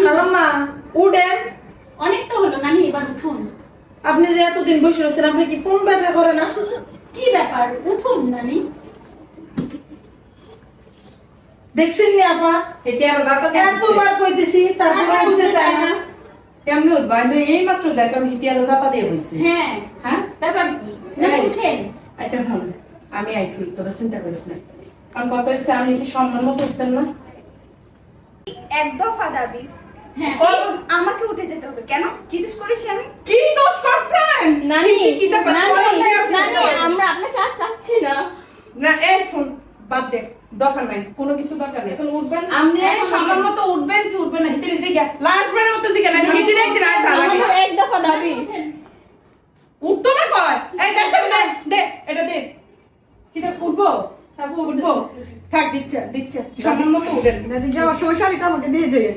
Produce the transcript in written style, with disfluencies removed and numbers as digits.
খালাম্মা উঠেন। অনেক তো হলো নানি, এবার উঠুন। আপনি যে এতদিন বসে রয়েছেন, আপনি কি ফোন ব্যথা করে না? কি ব্যাপার, উঠুন নানি। দেখছেন নি আপা, এতে আরো যাতা এতবার কইতেছি তারপরে উঠতে চায় না। কেমনে উঠবা? এই মাত্র দেখলাম হিতি আরো যাতা দিয়ে বসছে। হ্যাঁ হ্যাঁ, ব্যাপার কি নানি, উঠেন। আচ্ছা হন, আমি আইছি, তোরা চিন্তা করিস না। কারণ কত হয়েছে, আমি কি সম্মান মতো উঠতেন না? এক দফা দাবি, হ্যাঁ আমাকে উঠে যেতে হবে। কেন? কি দোষ করেছি আমি? কি দোষ করছেন নানি, কি দোষ নানি, নানি, আমরা আপনাকে আর চাচ্ছি না। না? এই শুন, বাদ দে, দরকার নাই, কোনো কিছু দরকার নাই। এখন উঠবেন আপনি, সম্মান মতো উঠবেন কি উঠবেন না, হিতির জিজ্ঞা লাস্ট বারের মতো জিজ্ঞা না, হিতির একদিন আসা লাগে। আমাদের এক দফা দাবি। উঠতো না কয়, এই দেখেন দে দে, এটা দে। কি দেখ উঠবো? তারপর উঠবো, থাক, দিচ্ছে দিচ্ছে, সম্মান মতো উঠেন। দাদি যাওয়ার সময় শাড়িটা আমাকে দিয়ে যায়।